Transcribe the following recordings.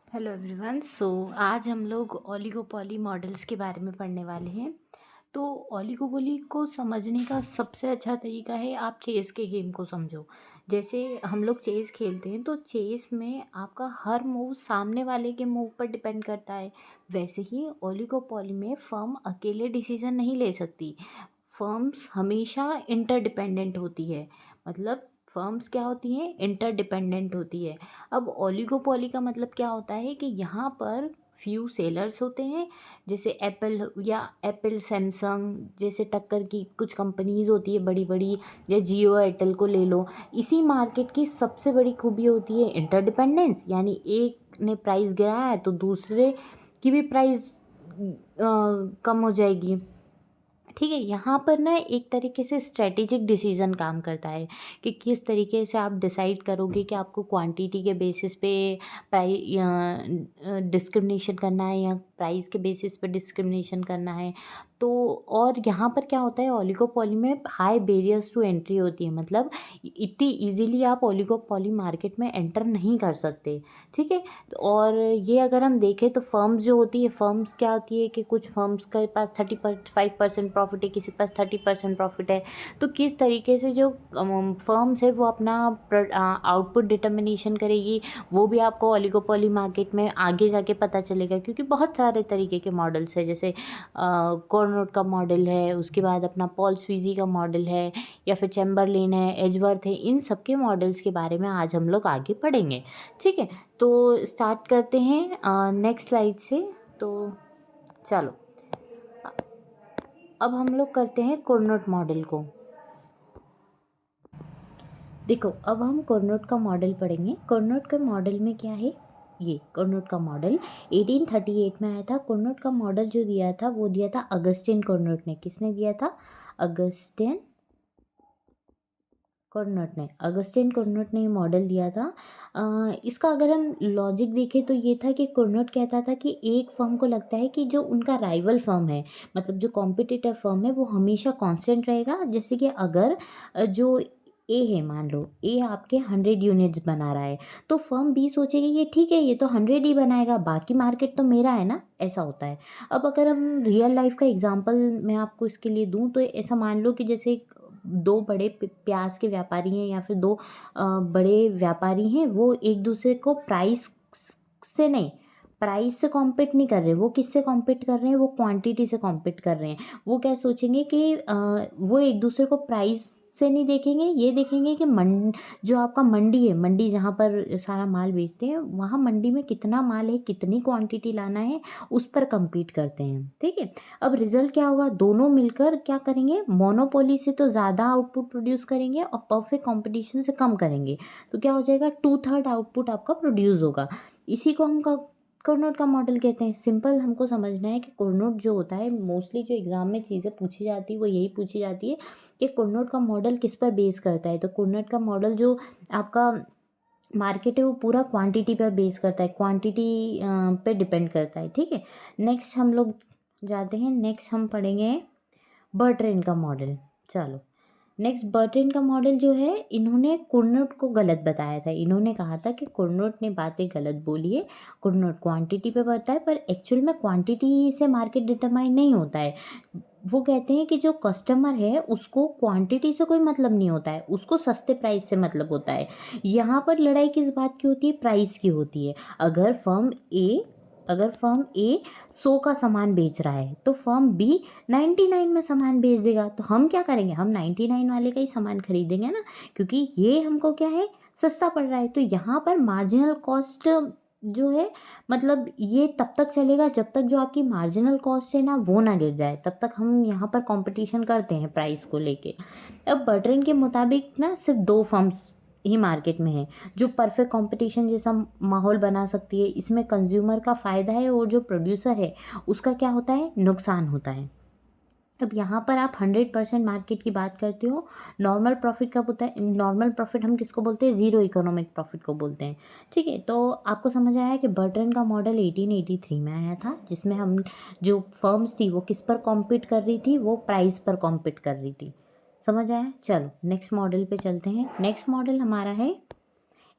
Hello everyone. आज हम लोग ओलिगोपोली मॉडल्स के बारे में पढ़ने वाले हैं। तो ओलिगोपोली को समझने का सबसे अच्छा तरीका है आप चेस के गेम को समझो। जैसे हम लोग चेस खेलते हैं तो चेस में आपका हर मूव सामने वाले के मूव पर डिपेंड करता है। वैसे ही ओलिगोपोली में फर्म अकेले डिसीजन नहीं ले सकती। फर्म्स हमेशा इंटरडिपेंडेंट होती है। मतलब फर्म्स क्या होती हैं, इंटरडिपेंडेंट होती है। अब ओलिगोपोली का मतलब क्या होता है कि यहाँ पर फ्यू सेलर्स होते हैं। जैसे एप्पल सैमसंग जैसे टक्कर की कुछ कंपनीज होती है बड़ी बड़ी, या जियो एयरटेल को ले लो। इसी मार्केट की सबसे बड़ी खूबी होती है इंटरडिपेंडेंस, यानी एक ने प्राइस गिराया है तो दूसरे की भी प्राइस कम हो जाएगी। ठीक है, यहाँ पर ना एक तरीके से स्ट्रेटेजिक डिसीजन काम करता है कि किस तरीके से आप डिसाइड करोगे कि आपको क्वांटिटी के बेसिस पे डिस्क्रिमिनेशन करना है या प्राइस के बेसिस पे डिस्क्रिमिनेशन करना है। तो और यहाँ पर क्या होता है, ओलिगोपोली में हाई बैरियर्स टू एंट्री होती है। मतलब इतनी इजीली आप ओलिगोपोली मार्केट में एंटर नहीं कर सकते। ठीक है, और ये अगर हम देखें तो फर्म्स जो होती है, फर्म्स क्या होती है कि कुछ फर्म्स के पास 35% प्रॉफिट है, किसी के पास 30% प्रॉफिट है। तो किस तरीके से जो फर्म्स है वो अपना आउटपुट डिटर्मिनेशन करेगी, वो भी आपको ओलिगोपोली मार्केट में आगे जाके पता चलेगा। क्योंकि बहुत सारे तरीके के मॉडल्स है, जैसे कॉर्नोट का मॉडल है, उसके बाद अपना पॉल स्वीजी का मॉडल है, या फिर चैम्बरलेन है, एजवर्थ है। इन सब के मॉडल्स के बारे में आज हम लोग आगे पढ़ेंगे। ठीक है, तो स्टार्ट करते हैं नेक्स्ट स्लाइड से। तो चलो, अब हम लोग करते हैं कोर्नोट मॉडल को। देखो, अब हम कोर्नोट का मॉडल पढ़ेंगे। कोर्नोट के मॉडल में क्या है, ये कोर्नोट का मॉडल 1838 में आया था। कोर्नोट का मॉडल जो दिया था वो दिया था अगस्टिन कोर्नोट ने। किसने दिया था? अगस्टिन कोर्नोट ने ये मॉडल दिया था। इसका अगर हम लॉजिक देखें तो ये था कि कोर्नोट कहता था कि एक फर्म को लगता है कि जो उनका राइवल फर्म है, मतलब जो कॉम्पिटिटर फर्म है, वो हमेशा कांस्टेंट रहेगा। जैसे कि अगर जो ए है, मान लो ए आपके 100 यूनिट्स बना रहा है, तो फर्म बी सोचेगी कि ठीक है, ये तो 100 ही बनाएगा, बाकी मार्केट तो मेरा है ना। ऐसा होता है। अब अगर हम रियल लाइफ का एग्जांपल मैं आपको इसके लिए दूं तो ऐसा मान लो कि जैसे दो बड़े प्याज के व्यापारी हैं, या फिर दो बड़े व्यापारी हैं। वो एक दूसरे को से नहीं प्राइस से कॉम्पीट नहीं कर रहे। वो किससे कॉम्पीट कर रहे हैं? वो क्वांटिटी से कॉम्पीट कर रहे हैं। वो क्या सोचेंगे कि वो एक दूसरे को प्राइस से नहीं देखेंगे, ये देखेंगे कि जो आपका मंडी है, मंडी जहाँ पर सारा माल बेचते हैं, वहाँ मंडी में कितना माल है, कितनी क्वांटिटी लाना है, उस पर compete करते हैं। ठीक है, अब रिजल्ट क्या होगा, दोनों मिलकर क्या करेंगे, मोनोपोली से तो ज़्यादा आउटपुट प्रोड्यूस करेंगे और परफेक्ट कंपटीशन से कम करेंगे। तो क्या हो जाएगा, 2/3 आउटपुट आपका प्रोड्यूस होगा। इसी को हम कोर्नोट का मॉडल कहते हैं। सिंपल हमको समझना है कि कोर्नोट जो होता है, मोस्टली जो एग्जाम में चीज़ें पूछी जाती है वो यही पूछी जाती है कि कोर्नोट का मॉडल किस पर बेस करता है। तो कोर्नोट का मॉडल जो आपका मार्केट है वो पूरा क्वांटिटी पर बेस करता है, क्वांटिटी पे डिपेंड करता है। ठीक है, नेक्स्ट हम लोग जाते हैं, नेक्स्ट हम पढ़ेंगे बर्ट्रेन का मॉडल। चलो, नेक्स्ट बर्ट्रेन का मॉडल जो है, इन्होंने कुर्नोट को गलत बताया था। इन्होंने कहा था कि कुर्नोट ने बातें गलत बोली है, कुर्नोट क्वांटिटी पे बढ़ता है, पर एक्चुअल में क्वांटिटी से मार्केट डिटरमाइन नहीं होता है। वो कहते हैं कि जो कस्टमर है उसको क्वांटिटी से कोई मतलब नहीं होता है, उसको सस्ते प्राइस से मतलब होता है। यहाँ पर लड़ाई किस बात की होती है? प्राइस की होती है। अगर फर्म ए 100 का सामान बेच रहा है तो फर्म बी 99 में सामान बेच देगा। तो हम क्या करेंगे, हम 99 वाले का ही सामान खरीदेंगे ना, क्योंकि ये हमको क्या है, सस्ता पड़ रहा है। तो यहाँ पर मार्जिनल कॉस्ट जो है, मतलब ये तब तक चलेगा जब तक जो आपकी मार्जिनल कॉस्ट है ना वो ना गिर जाए, तब तक हम यहाँ पर कंपटीशन करते हैं प्राइस को लेके। अब बर्ट्रेन के मुताबिक ना सिर्फ दो फर्म्स ही मार्केट में है जो परफेक्ट कंपटीशन जैसा माहौल बना सकती है। इसमें कंज्यूमर का फ़ायदा है और जो प्रोड्यूसर है उसका क्या होता है, नुकसान होता है। अब यहाँ पर आप 100% मार्केट की बात करते हो। नॉर्मल प्रॉफिट कब होता है? नॉर्मल प्रॉफिट हम किसको बोलते हैं? ज़ीरो इकोनॉमिक प्रॉफिट को बोलते हैं। ठीक है, तो आपको समझ आया कि बर्ट्रेन का मॉडल 1883 में आया था, जिसमें हम जो फर्म्स थी वो किस पर कॉम्पीट कर रही थी, वो प्राइस पर कॉम्पीट कर रही थी। समझ आया? चलो नेक्स्ट मॉडल पे चलते हैं। नेक्स्ट मॉडल हमारा है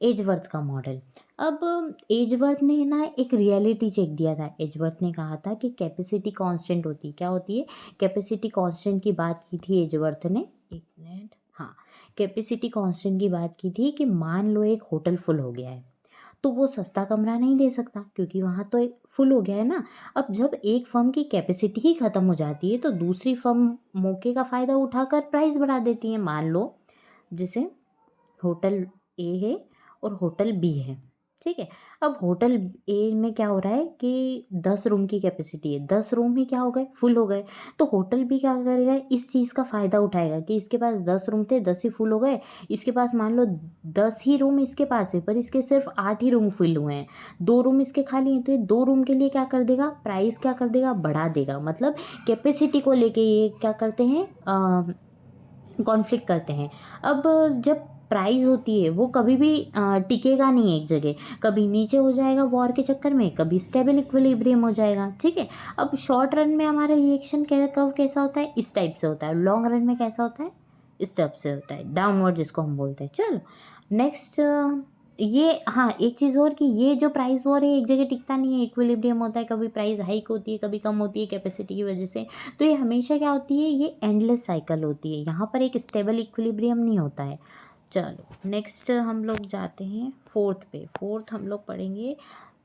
एजवर्थ का मॉडल। अब एजवर्थ ने ना एक रियलिटी चेक दिया था। एजवर्थ ने कहा था कि कैपेसिटी कांस्टेंट होती है, क्या होती है, कैपेसिटी कांस्टेंट की बात की थी एजवर्थ ने। एक मिनट, हाँ, कैपेसिटी कांस्टेंट की बात की थी कि मान लो एक होटल फुल हो गया है, तो वो सस्ता कमरा नहीं दे सकता क्योंकि वहाँ तो एक फुल हो गया है ना। अब जब एक फर्म की कैपेसिटी ही ख़त्म हो जाती है तो दूसरी फर्म मौके का फ़ायदा उठाकर प्राइस बढ़ा देती है। मान लो जैसे होटल ए है और होटल बी है, ठीक है। अब होटल ए में क्या हो रहा है कि 10 रूम की कैपेसिटी है, 10 रूम ही क्या हो गए, फुल हो गए। तो होटल बी क्या करेगा, इस चीज़ का फ़ायदा उठाएगा कि इसके पास 10 रूम थे, 10 ही फुल हो गए। इसके पास मान लो 10 ही रूम इसके पास है पर इसके सिर्फ 8 ही रूम फुल हुए हैं, 2 रूम इसके खाली हैं। तो ये 2 रूम के लिए क्या कर देगा, प्राइस क्या कर देगा, बढ़ा देगा। मतलब कैपेसिटी को लेके ये क्या करते हैं, कॉन्फ्लिक्ट करते हैं। अब जब प्राइस होती है वो कभी भी टिकेगा नहीं एक जगह, कभी नीचे हो जाएगा वॉर के चक्कर में, कभी स्टेबल इक्विलिब्रियम हो जाएगा, ठीक है। अब शॉर्ट रन में हमारा रिएक्शन कर्व कैसा होता है, इस टाइप से होता है। लॉन्ग रन में कैसा होता है, इस टाइप से होता है, डाउनवर्ड जिसको हम बोलते हैं। चलो नेक्स्ट, ये हाँ एक चीज़ और कि ये जो प्राइस वॉर है एक जगह टिकता नहीं है, इक्विलिब्रियम होता है, कभी प्राइस हाइक होती है, कभी कम होती है कैपेसिटी की वजह से। तो ये हमेशा क्या होती है, ये एंडलेस साइकिल होती है, यहाँ पर एक स्टेबल इक्विलिब्रियम नहीं होता है। चलो नेक्स्ट हम लोग जाते हैं फोर्थ पे। फोर्थ हम लोग पढ़ेंगे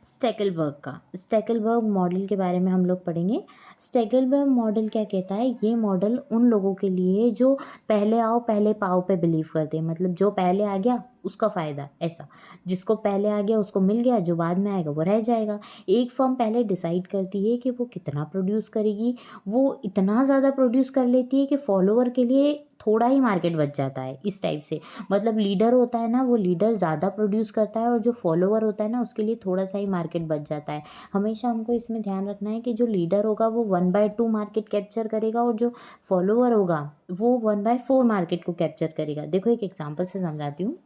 स्टेकलबर्ग का। स्टेकलबर्ग मॉडल के बारे में हम लोग पढ़ेंगे। स्टेकलबर्ग मॉडल क्या कहता है, ये मॉडल उन लोगों के लिए जो पहले आओ पहले पाओ पे बिलीव करते हैं। मतलब जो पहले आ गया उसका फ़ायदा, ऐसा जिसको पहले आ गया उसको मिल गया, जो बाद में आएगा वो रह जाएगा। एक फर्म पहले डिसाइड करती है कि वो कितना प्रोड्यूस करेगी, वो इतना ज़्यादा प्रोड्यूस कर लेती है कि फॉलोअर के लिए थोड़ा ही मार्केट बच जाता है, इस टाइप से। मतलब लीडर होता है ना, वो लीडर ज़्यादा प्रोड्यूस करता है और जो फॉलोअर होता है ना उसके लिए थोड़ा सा ही मार्केट बच जाता है। हमेशा हमको इसमें ध्यान रखना है कि जो लीडर होगा वो 1/2 मार्केट कैप्चर करेगा और जो फॉलोअर होगा वो 1/4 मार्केट को कैप्चर करेगा। देखो एक एग्जाम्पल से समझाती हूँ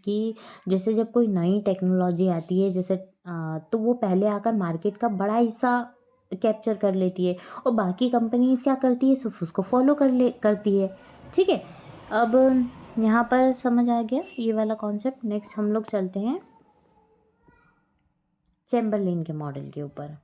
कि जैसे जब कोई नई टेक्नोलॉजी आती है, जैसे तो वो पहले आकर मार्केट का बड़ा हिस्सा कैप्चर कर लेती है और बाकी कंपनीज क्या करती है, सिर्फ उसको फॉलो करती है, ठीक है। अब यहाँ पर समझ आ गया ये वाला कॉन्सेप्ट। नेक्स्ट हम लोग चलते हैं चैम्बरलिन के मॉडल के ऊपर।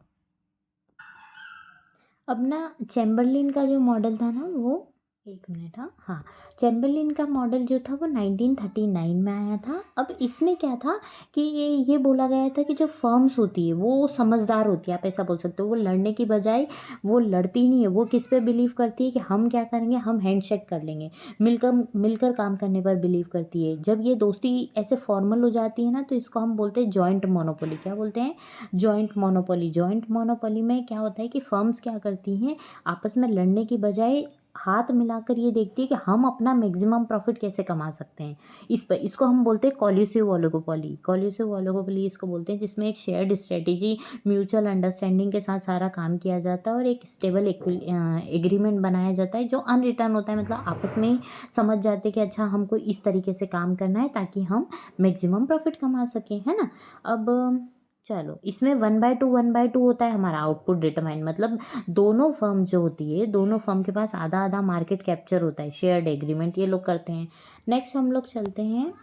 अब ना चैम्बरलिन का जो मॉडल था ना वो, एक मिनट, हाँ, चैम्बरलिन का मॉडल जो था वो 1939 में आया था। अब इसमें क्या था कि ये बोला गया था कि जो फर्म्स होती है वो समझदार होती है, आप ऐसा बोल सकते हो। वो लड़ने की बजाय वो लड़ती नहीं है, वो किस पे बिलीव करती है कि हम क्या करेंगे, हम हैंडशेक कर लेंगे, मिलकर मिलकर काम करने पर बिलीव करती है। जब ये दोस्ती ऐसे फॉर्मल हो जाती है ना तो इसको हम बोलते हैं जॉइंट मोनोपोली। क्या बोलते हैं, जॉइंट मोनोपोली। जॉइंट मोनोपोली में क्या होता है कि फर्म्स क्या करती हैं, आपस में लड़ने की बजाय हाथ मिलाकर ये देखती है कि हम अपना मैक्सिमम प्रॉफिट कैसे कमा सकते हैं। इसको हम बोलते हैं कॉल्यूसिव ओलिगोपोली। कॉल्यूसिव ओलिगोपोली इसको बोलते हैं, जिसमें एक शेयर्ड स्ट्रेटेजी, म्यूचुअल अंडरस्टैंडिंग के साथ सारा काम किया जाता है और एक स्टेबल एग्रीमेंट बनाया जाता है जो अनरिटर्न होता है। मतलब आपस में ही समझ जाते हैं कि अच्छा हमको इस तरीके से काम करना है ताकि हम मैक्सिमम प्रॉफिट कमा सकें, है ना। अब चलो इसमें 1/2 होता है हमारा आउटपुट डिटरमाइन। मतलब दोनों फर्म जो होती है, दोनों फर्म के पास आधा आधा मार्केट कैप्चर होता है, शेयर्ड एग्रीमेंट ये लोग करते हैं। नेक्स्ट हम लोग चलते हैं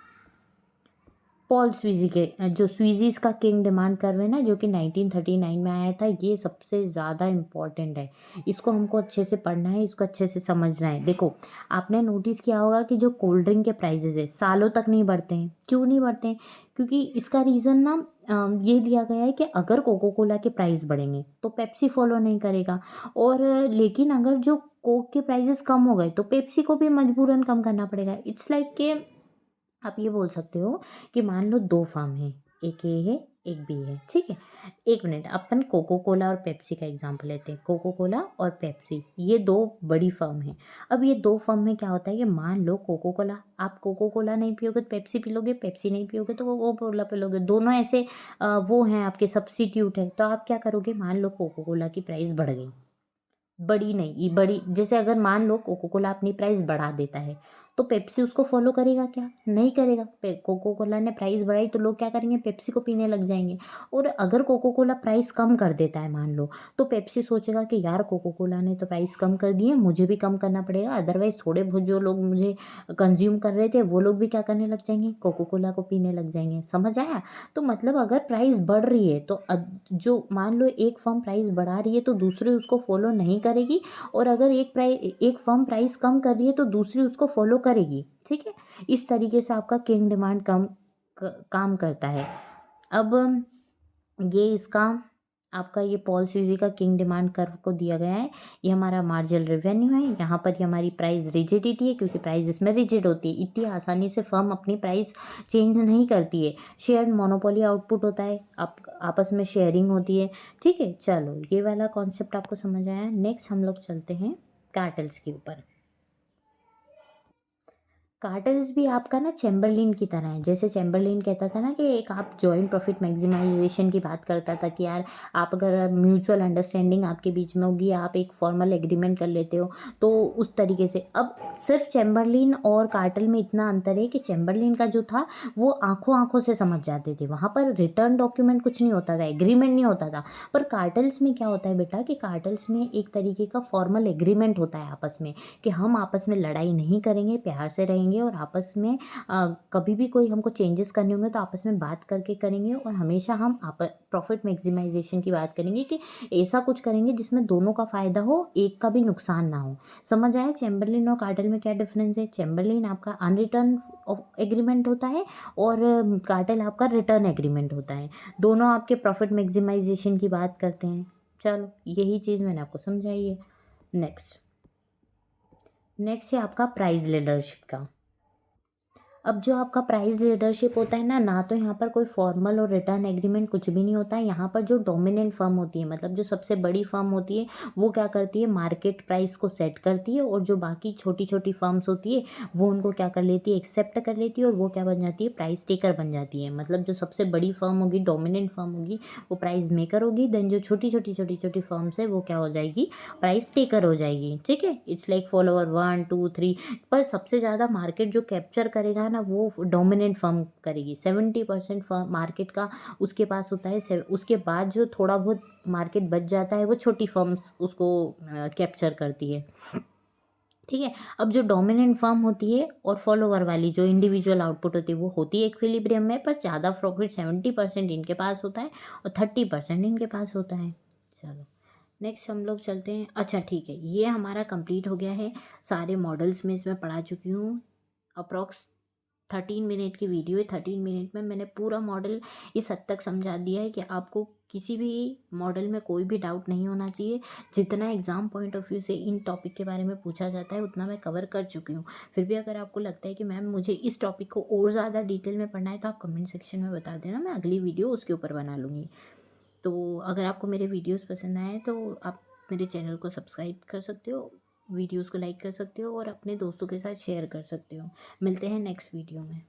पॉल स्वीजी के, जो स्वीजीज का किंग डिमांड कर्व है ना, जो कि 1939 में आया था। ये सबसे ज़्यादा इम्पॉर्टेंट है, इसको हमको अच्छे से पढ़ना है, इसको अच्छे से समझना है। देखो आपने नोटिस किया होगा कि जो कोल्ड ड्रिंक के प्राइजेज है सालों तक नहीं बढ़ते हैं। क्यों नहीं बढ़ते हैं, क्योंकि इसका रीज़न ना ये दिया गया है कि अगर कोको कोला के प्राइस बढ़ेंगे तो पेप्सी फॉलो नहीं करेगा, और लेकिन अगर जो कोक के प्राइजेस कम हो गए तो पेप्सी को भी मजबूरन कम करना पड़ेगा। इट्स लाइक के आप ये बोल सकते हो कि मान लो 2 फार्म है, एक ए है एक बी है, ठीक है। एक मिनट, अपन कोको कोला और पेप्सी का एग्जांपल लेते हैं। कोको कोला और पेप्सी ये 2 बड़ी फर्म हैं। अब ये 2 फर्म में क्या होता है कि मान लो कोको कोला, आप कोको कोला नहीं पियोगे तो पेप्सी पी लोगे, पेप्सी नहीं पियोगे तो वो कोला पी लोगे। दोनों ऐसे वो हैं आपके सब्स्टिट्यूट है। तो आप क्या करोगे, मान लो कोको कोला की प्राइस बढ़ गई, बड़ी नहीं ये बड़ी, जैसे अगर मान लो कोको कोला अपनी प्राइस बढ़ा देता है तो पेप्सी उसको फॉलो करेगा क्या? नहीं करेगा। कोको कोला ने प्राइस बढ़ाई तो लोग क्या करेंगे? पेप्सी को पीने लग जाएंगे। और अगर कोको कोला प्राइस कम कर देता है मान लो, तो पेप्सी सोचेगा कि यार कोको कोला ने तो प्राइस कम कर दिए, मुझे भी कम करना पड़ेगा, अदरवाइज थोड़े बहुत जो लोग मुझे कंज्यूम कर रहे थे वो लोग भी क्या करने लग जाएंगे? कोको कोला को पीने लग जाएंगे। समझ आया? तो मतलब अगर प्राइस बढ़ रही है तो जो मान लो एक फर्म प्राइस बढ़ा रही है तो दूसरी उसको फॉलो नहीं करेगी, और अगर एक फर्म प्राइस कम कर रही है तो दूसरी उसको फॉलो करेगी। ठीक है, इस तरीके से आपका किंग डिमांड काम करता है। अब ये इसका आपका ये पॉल सीजी का किंग डिमांड कर्व को दिया गया है। ये हमारा मार्जिनल रेवेन्यू है। यहाँ पर ये हमारी प्राइस रिजिडिटी है, क्योंकि प्राइस इसमें रिजिड होती है, इतनी आसानी से फर्म अपनी प्राइस चेंज नहीं करती है। शेयर्ड मोनोपोली आउटपुट होता है, आप आपस में शेयरिंग होती है। ठीक है, चलो ये वाला कॉन्सेप्ट आपको समझ आया। नेक्स्ट हम लोग चलते हैं कार्टेल्स के ऊपर। कार्टेल्स भी आपका ना चैम्बरलिन की तरह है। जैसे चैम्बरलिन कहता था ना कि एक आप जॉइंट प्रॉफिट मैक्सिमाइजेशन की बात करता था कि यार आप अगर म्यूचुअल अंडरस्टैंडिंग आपके बीच में होगी, आप एक फॉर्मल एग्रीमेंट कर लेते हो, तो उस तरीके से। अब सिर्फ चैम्बरलिन और कार्टेल में इतना अंतर है कि चैम्बरलिन का जो था वो आंखों आंखों से समझ जाते थे, वहाँ पर रिटर्न डॉक्यूमेंट कुछ नहीं होता था, एग्रीमेंट नहीं होता था। पर कार्टेल्स में क्या होता है बेटा कि कार्टेल्स में एक तरीके का फॉर्मल एग्रीमेंट होता है आपस में, कि हम आपस में लड़ाई नहीं करेंगे, प्यार से रहेंगे, और आपस में कभी भी कोई हमको चेंजेस करने होंगे तो आपस में बात करके करेंगे, और हमेशा हम प्रॉफिट मैक्सिमाइजेशन की बात करेंगे कि ऐसा कुछ करेंगे जिसमें दोनों का फ़ायदा हो, एक का भी नुकसान ना हो। समझ आया चैम्बरलिन और कार्टेल में क्या डिफरेंस है? चैम्बरलिन आपका अनरिटर्न एग्रीमेंट होता है, और कार्टेल आपका रिटर्न एग्रीमेंट होता है। दोनों आपके प्रॉफिट मैक्सिमाइजेशन की बात करते हैं। चलो यही चीज़ मैंने आपको समझाई है। नेक्स्ट है आपका प्राइस लीडरशिप का। अब जो आपका प्राइस लीडरशिप होता है ना, ना तो यहाँ पर कोई फॉर्मल और रिटर्न एग्रीमेंट कुछ भी नहीं होता है। यहाँ पर जो डोमिनेंट फर्म होती है, मतलब जो सबसे बड़ी फर्म होती है, वो क्या करती है? मार्केट प्राइस को सेट करती है, और जो बाकी छोटी छोटी फर्म्स होती है वो उनको क्या कर लेती है? एक्सेप्ट कर लेती है, और वो क्या बन जाती है? प्राइस टेकर बन जाती है। मतलब जो सबसे बड़ी फर्म होगी, डोमिनेंट फर्म होगी, वो प्राइस मेकर होगी। देन जो छोटी छोटी फर्म्स है वो क्या हो जाएगी? प्राइस टेकर हो जाएगी। ठीक है, इट्स लाइक फॉलोअर 1 2 3। पर सबसे ज़्यादा मार्केट जो कैप्चर करेगा ना, वो डोमिनेंट फर्म करेगी। 70% फर्म मार्केट का उसके पास होता है। उसके बाद जो थोड़ा बहुत मार्केट बच जाता है वो छोटी फर्म्स उसको कैप्चर करती है। ठीक है, अब जो डोमिनेंट फर्म होती है और फॉलोवर वाली जो इंडिविजुअल आउटपुट होती है वो होती है इक्विलिब्रियम में, पर ज़्यादा प्रॉफिट 70% इनके पास होता है और 30% इनके पास होता है। चलो नेक्स्ट हम लोग चलते हैं। अच्छा ठीक है, ये हमारा कंप्लीट हो गया है। सारे मॉडल्स में इसमें पढ़ा चुकी हूँ। अप्रॉक्स 13 मिनट की वीडियो है। 13 मिनट में मैंने पूरा मॉडल इस हद तक समझा दिया है कि आपको किसी भी मॉडल में कोई भी डाउट नहीं होना चाहिए। जितना एग्ज़ाम पॉइंट ऑफ व्यू से इन टॉपिक के बारे में पूछा जाता है उतना मैं कवर कर चुकी हूँ। फिर भी अगर आपको लगता है कि मैम मुझे इस टॉपिक को और ज़्यादा डिटेल में पढ़ना है तो आप कमेंट सेक्शन में बता देना, मैं अगली वीडियो उसके ऊपर बना लूँगी। तो अगर आपको मेरे वीडियोस पसंद आए तो आप मेरे चैनल को सब्सक्राइब कर सकते हो, वीडियोस को लाइक कर सकते हो, और अपने दोस्तों के साथ शेयर कर सकते हो। मिलते हैं नेक्स्ट वीडियो में।